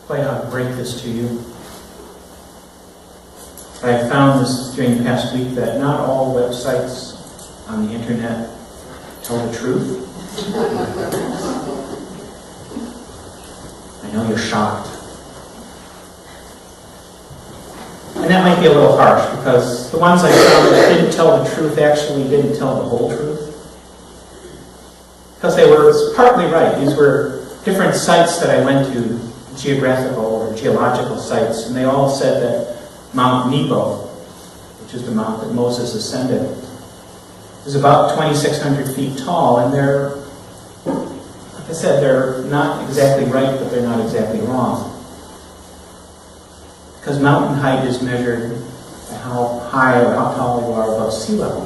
quite how to break this to you. I found this during the past week that not all websites on the internet tell the truth. I know you're shocked. And that might be a little harsh, because the ones I found that didn't tell the truth actually didn't tell the whole truth. Because they were partly right. These were different sites that I went to, geographical or geological sites, and they all said that Mount Nebo, which is the mount that Moses ascended, is about 2,600 feet tall, and they're, like I said, they're not exactly right, but they're not exactly wrong. Because mountain height is measured by how high or how tall you are above sea level.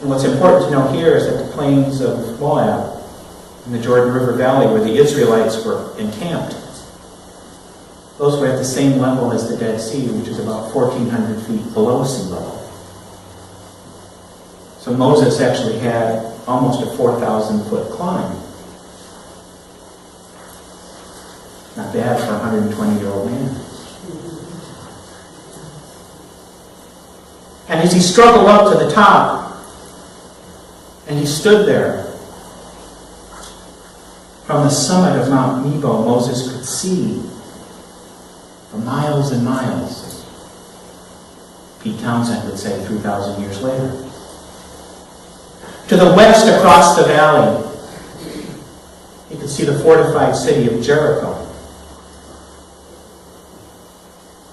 And what's important to know here is that the plains of Moab in the Jordan River Valley, where the Israelites were encamped, those were at the same level as the Dead Sea, which is about 1,400 feet below sea level. So Moses actually had almost a 4,000-foot climb. Not bad for a 120-year-old man. And as he struggled up to the top, and he stood there, from the summit of Mount Nebo, Moses could see for miles and miles, as Pete Townsend would say 3,000 years later. To the west across the valley, he could see the fortified city of Jericho.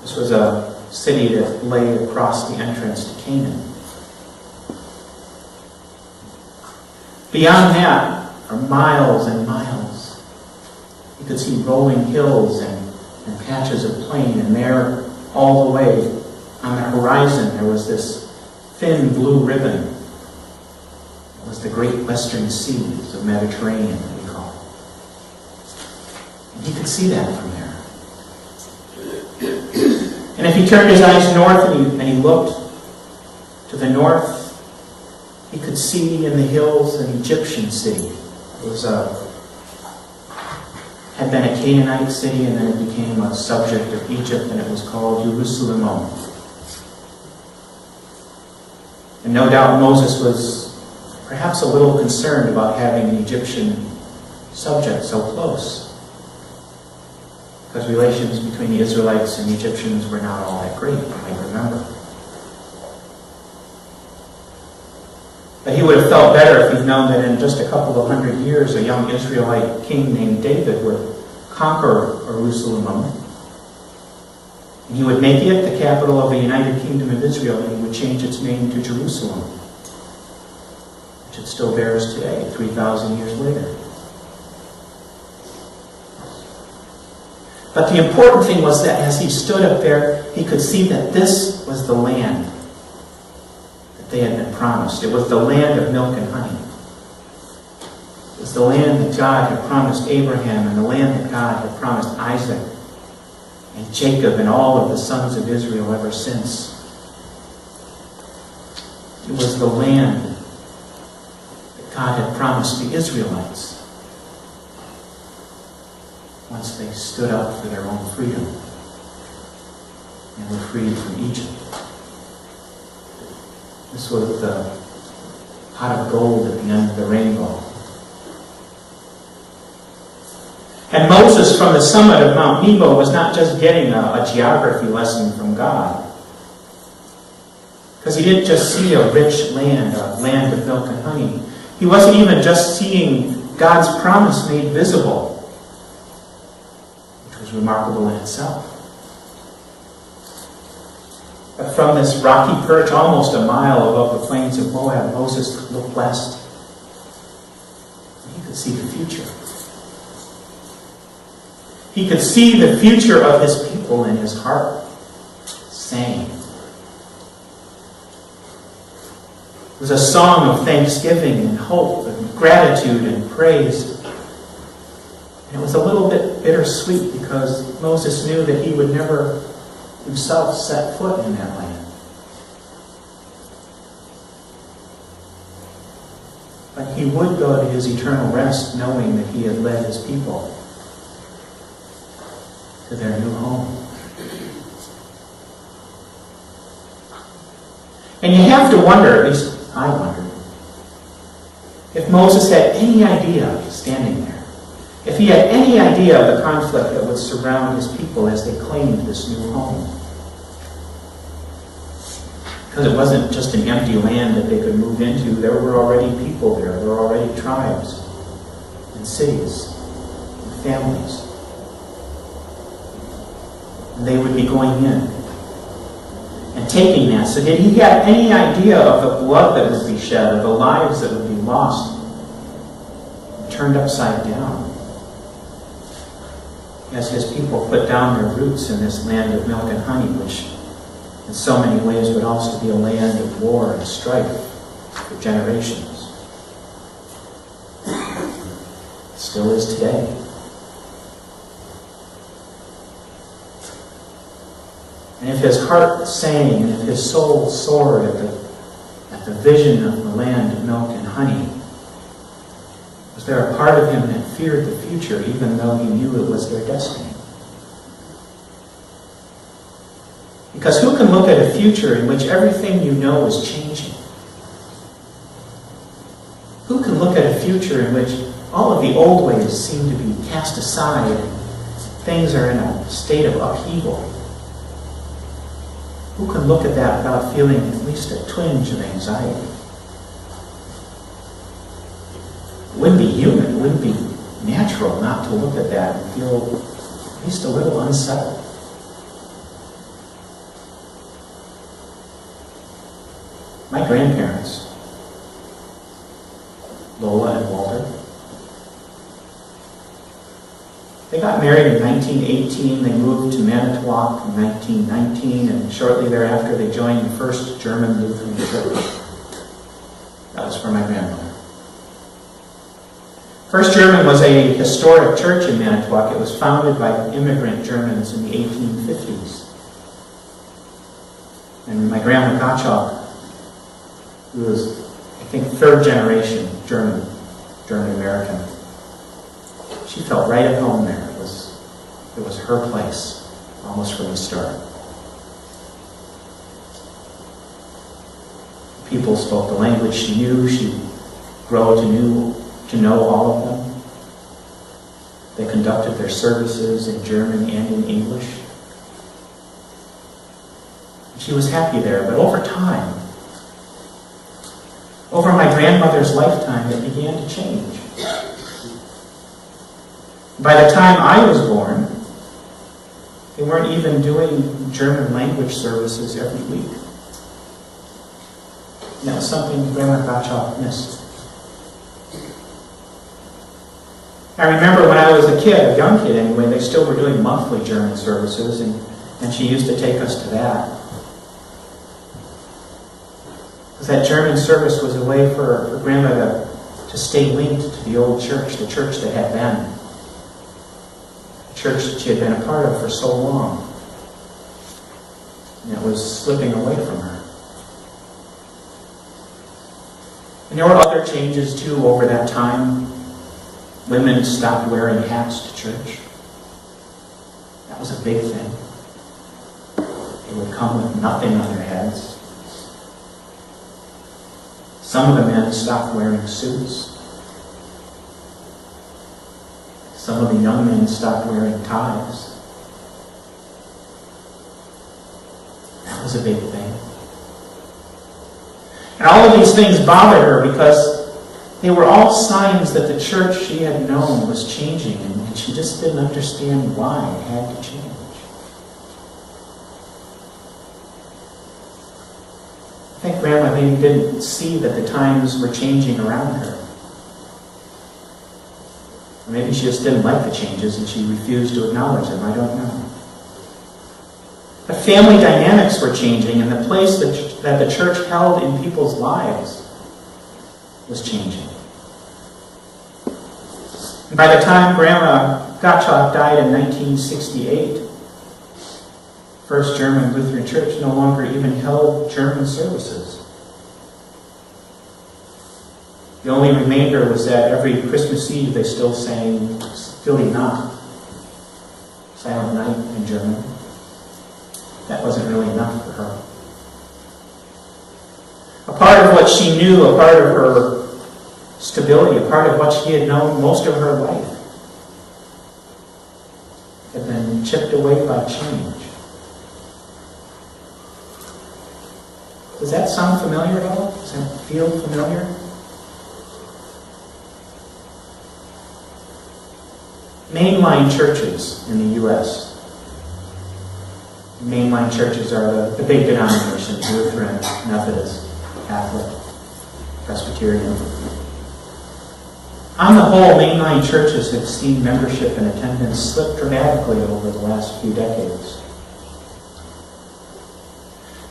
This was a city that lay across the entrance to Canaan. Beyond that are miles and miles. You could see rolling hills and patches of plain, and there, all the way on the horizon, there was this thin blue ribbon. It was the great western seas, the Mediterranean, that we call it. And he could see that from there. And if he turned his eyes north and he looked to the north, he could see in the hills an Egyptian city. It was had been a Canaanite city, and then it became a subject of Egypt, and it was called Jerusalem. And no doubt Moses was perhaps a little concerned about having an Egyptian subject so close, because relations between the Israelites and the Egyptians were not all that great, you might remember. But he would have felt better if he'd known that in just a couple of hundred years, a young Israelite king named David would conquer Jerusalem. And he would make it the capital of the United Kingdom of Israel, and he would change its name to Jerusalem, which it still bears today, 3,000 years later. But the important thing was that as he stood up there, he could see that this was the land they had been promised. It was the land of milk and honey. It was the land that God had promised Abraham, and the land that God had promised Isaac and Jacob and all of the sons of Israel ever since. It was the land that God had promised the Israelites once they stood up for their own freedom and were freed from Egypt. This was the pot of gold at the end of the rainbow. And Moses, from the summit of Mount Nebo, was not just getting a geography lesson from God, because he didn't just see a rich land, a land of milk and honey. He wasn't even just seeing God's promise made visible, which was remarkable in itself. But from this rocky perch, almost a mile above the plains of Moab, Moses could look west. He could see the future. He could see the future of his people in his heart, saying. It was a song of thanksgiving and hope and gratitude and praise. And it was a little bit bittersweet, because Moses knew that he would never himself set foot in that land. But But he would go to his eternal rest knowing that he had led his people to their new home. And you have to wonder, at least I wondered, if Moses had any idea standing there, if he had any idea of the conflict that would surround his people as they claimed this new home. Because it wasn't just an empty land that they could move into. There were already people there. There were already tribes and cities and families. And they would be going in and taking that. So did he have any idea of the blood that would be shed, of the lives that would be lost, turned upside down, as his people put down their roots in this land of milk and honey, which in so many ways would also be a land of war and strife for generations? It still is today. And if his heart sang and if his soul soared at the vision of the land of milk and honey, was there a part of him that feared the future even though he knew it was their destiny? Because who can look at a future in which everything you know is changing? Who can look at a future in which all of the old ways seem to be cast aside and things are in a state of upheaval? Who can look at that without feeling at least a twinge of anxiety? It wouldn't be human, it wouldn't be natural not to look at that and feel at least a little unsettled. My grandparents, Lola and Walter, they got married in 1918. They moved to Manitowoc in 1919, and shortly thereafter they joined the First German Lutheran Church. That was for my grandmother. First German was a historic church in Manitowoc. It was founded by immigrant Germans in the 1850s. And my grandma Gottschalk, who was, I think, third generation German-American, she felt right at home there. It was her place, almost from the start. People spoke the language she knew. She grew to know all of them. They conducted their services in German and in English. She was happy there, but over time, over my grandmother's lifetime, it began to change. By the time I was born, they weren't even doing German language services every week. And that was something Grandma Gottschalk missed. I remember when I was a kid, a young kid anyway, they still were doing monthly German services, and she used to take us to that. Because that German service was a way for Grandma to stay linked to the old church, the church that had been. The church that she had been a part of for so long. And it was slipping away from her. And there were other changes too over that time. Women stopped wearing hats to church. That was a big thing. They would come with nothing on their heads. Some of the men stopped wearing suits. Some of the young men stopped wearing ties. That was a big thing. And all of these things bothered her because they were all signs that the church she had known was changing, and she just didn't understand why it had to change. I think Grandma maybe didn't see that the times were changing around her. Or maybe she just didn't like the changes and she refused to acknowledge them. I don't know. But family dynamics were changing, and the place that the church held in people's lives was changing. And by the time Grandma Gottschalk died in 1968, First German Lutheran Church no longer even held German services. The only remainder was that every Christmas Eve they still sang Stille Nacht, Silent Night in German. That wasn't really enough for her. A part of what she knew, a part of her stability, a part of what she had known most of her life, had been chipped away by change. Does that sound familiar at all? Does that feel familiar? Mainline churches in the U.S. Mainline churches are the big denominations: Lutheran, Methodist, Catholic, Presbyterian. On the whole, mainline churches have seen membership and attendance slip dramatically over the last few decades.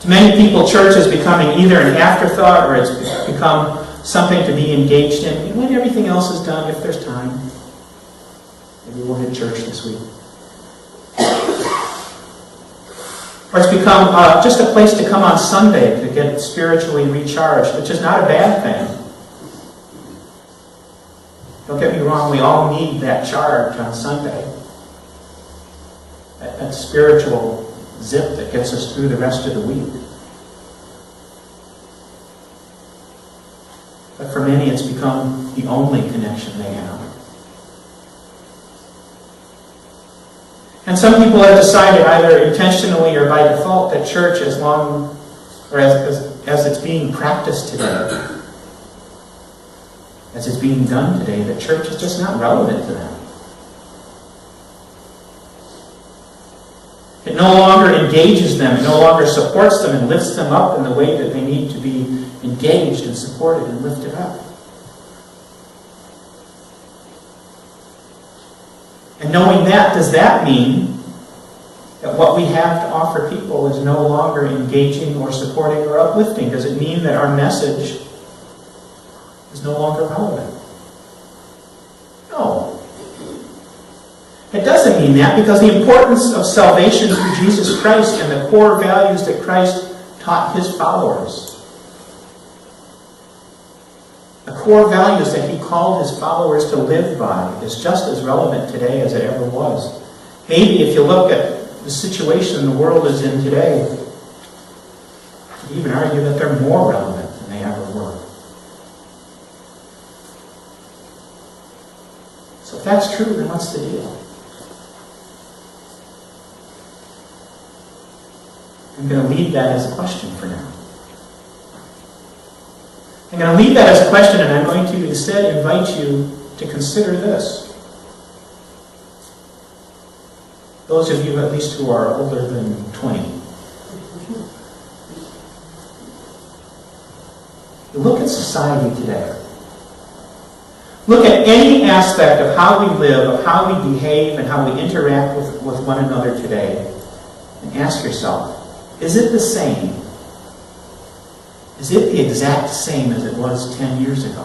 To many people, church is becoming either an afterthought or it's become something to be engaged in. And when everything else is done, if there's time, maybe we'll hit church this week. Or it's become just a place to come on Sunday to get spiritually recharged, which is not a bad thing. Don't get me wrong, we all need that charge on Sunday. That spiritual zip that gets us through the rest of the week. But for many, it's become the only connection they have. And some people have decided, either intentionally or by default, that church, as long or as it's being practiced today, as it's being done today, that church is just not relevant to them. It no longer engages them, it no longer supports them and lifts them up in the way that they need to be engaged and supported and lifted up. And knowing that, does that mean that what we have to offer people is no longer engaging or supporting or uplifting? Does it mean that our message is no longer relevant? No. It doesn't mean that, because the importance of salvation through Jesus Christ and the core values that Christ taught his followers, the core values that he called his followers to live by, is just as relevant today as it ever was. Maybe if you look at the situation the world is in today, you could even argue that they're more relevant than they ever were. So if that's true, then what's the deal? I'm going to leave that as a question for now. I'm going to leave that as a question, and I'm going to instead invite you to consider this. Those of you, at least, who are older than 20. Look at society today. Look at any aspect of how we live, of how we behave, and how we interact with one another today, and ask yourself, is it the same? Is it the exact same as it was 10 years ago?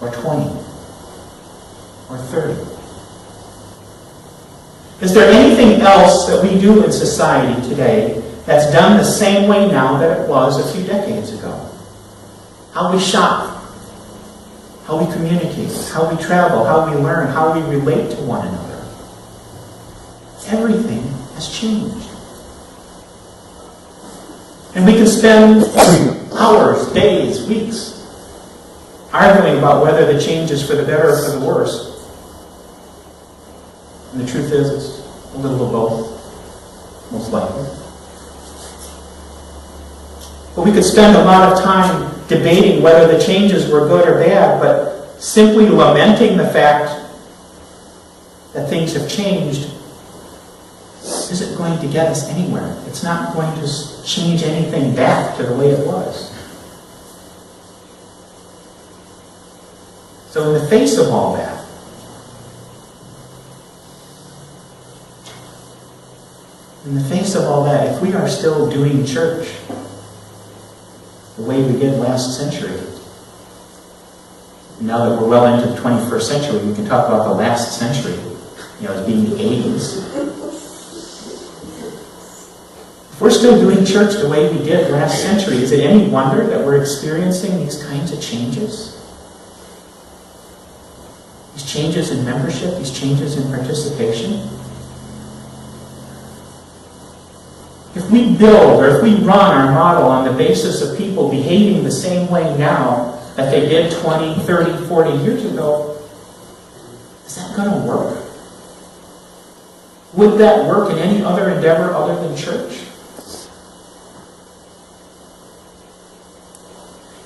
Or 20? Or 30? Is there anything else that we do in society today that's done the same way now that it was a few decades ago? How we shop, how we communicate, how we travel, how we learn, how we relate to one another. Everything has changed. And we can spend hours, days, weeks arguing about whether the change is for the better or for the worse. And the truth is, it's a little of both, most likely. But we could spend a lot of time debating whether the changes were good or bad, but simply lamenting the fact that things have changed isn't going to get us anywhere. It's not going to change anything back to the way it was. So in the face of all that, if we are still doing church the way we did last century, now that we're well into the 21st century, we can talk about the last century, as being the 80s. If we're still doing church the way we did last century, is it any wonder that we're experiencing these kinds of changes? These changes in membership, these changes in participation? If we build or if we run our model on the basis of people behaving the same way now that they did 20, 30, 40 years ago, is that going to work? Would that work in any other endeavor other than church?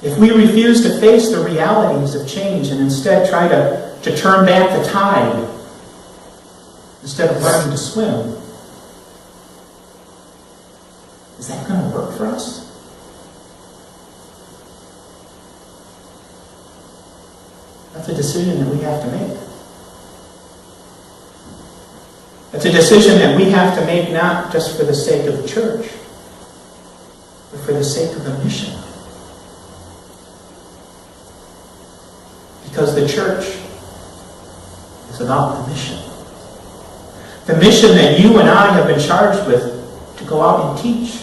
If we refuse to face the realities of change and instead try to turn back the tide instead of learning to swim, is that going to work for us? That's a decision that we have to make. It's a decision that we have to make not just for the sake of the church, but for the sake of the mission. Because the church is about the mission. The mission that you and I have been charged with to go out and teach.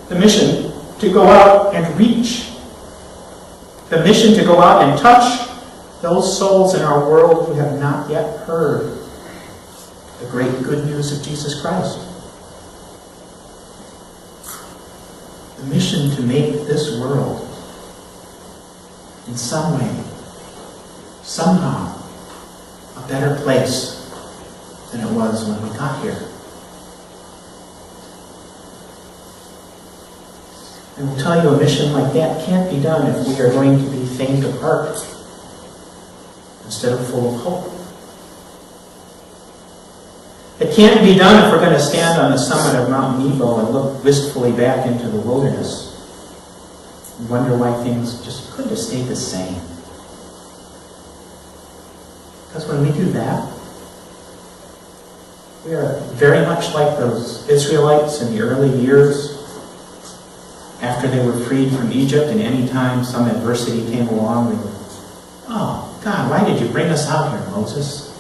The mission to go out and reach. The mission to go out and touch those souls in our world who have not yet heard the great good news of Jesus Christ. The mission to make this world in some way, somehow, a better place than it was when we got here. I will tell you, a mission like that can't be done if we are going to be faint of heart instead of full of hope. It can't be done if we're going to stand on the summit of Mount Nebo and look wistfully back into the wilderness and wonder why things just couldn't have stayed the same. Because when we do that, we are very much like those Israelites in the early years after they were freed from Egypt, and any time some adversity came along, they would, "Oh, God, why did you bring us out here, Moses?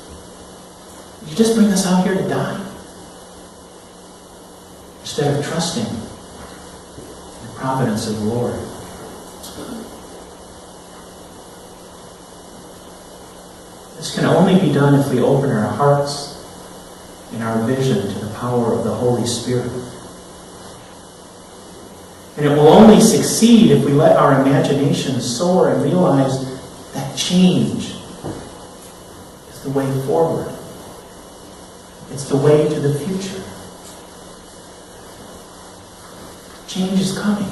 Did you just bring us out here to die?" Instead of trusting in the providence of the Lord. This can only be done if we open our hearts and our vision to the power of the Holy Spirit. And it will only succeed if we let our imagination soar and realize that change is the way forward. It's the way to the future. Change is coming.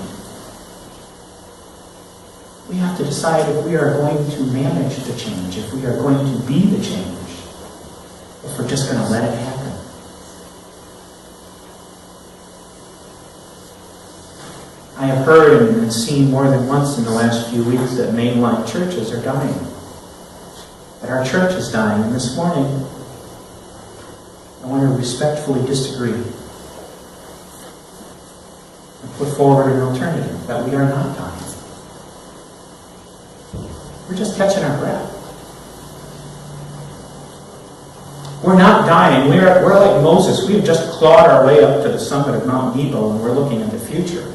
We have to decide if we are going to manage the change, if we are going to be the change, if we're just going to let it happen. I have heard and seen more than once in the last few weeks that mainline churches are dying. That our church is dying. And this morning, I want to respectfully disagree and put forward an alternative, that we are not dying. We're just catching our breath. We're not dying. We're like Moses. We have just clawed our way up to the summit of Mount Nebo, and we're looking at the future.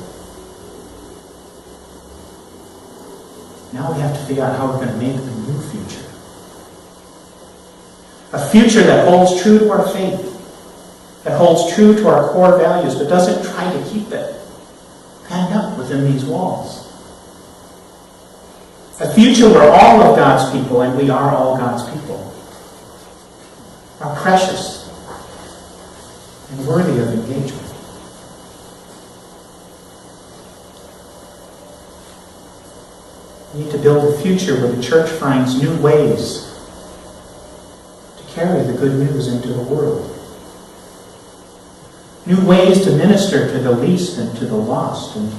Now we have to figure out how we're going to make a new future. A future that holds true to our faith, that holds true to our core values, but doesn't try to keep it penned up within these walls. A future where all of God's people, and we are all God's people, are precious and worthy of engagement. We need to build a future where the church finds new ways to carry the good news into the world. New ways to minister to the least and to the lost, and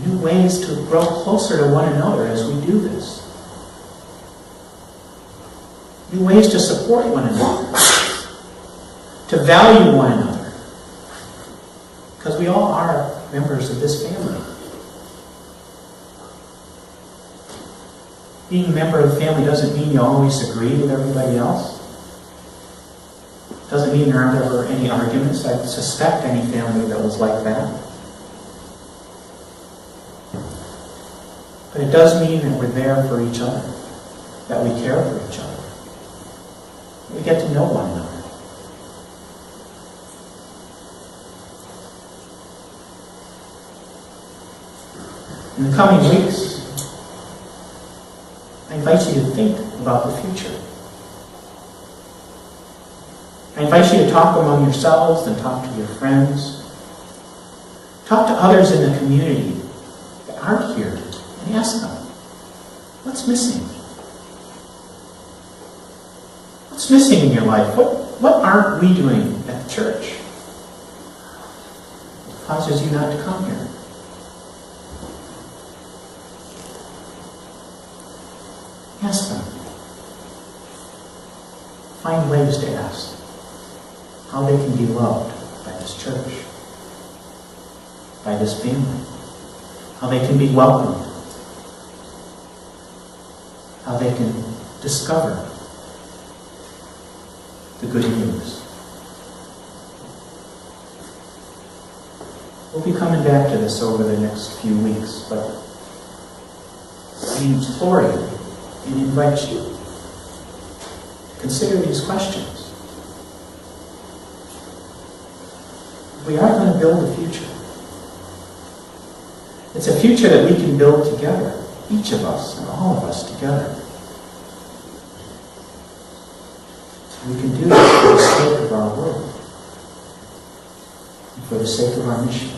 new ways to grow closer to one another as we do this. New ways to support one another, to value one another, because we all are members of this family. Being a member of the family doesn't mean you always agree with everybody else. Doesn't mean there aren't ever any arguments. I suspect any family that was like that. But it does mean that we're there for each other, that we care for each other. We get to know one another. In the coming weeks, I invite you to think about the future. I invite you to talk among yourselves and talk to your friends. Talk to others in the community that aren't here and ask them, what's missing? What's missing in your life? What aren't we doing at the church? It causes you not to come here. Ask them. Find ways to ask how they can be loved by this church, by this family, how they can be welcomed, how they can discover the good news. We'll be coming back to this over the next few weeks, but I implore you and invite you to consider these questions. We are going to build a future. It's a future that we can build together, each of us and all of us together. We can do this for the sake of our world and for the sake of our mission.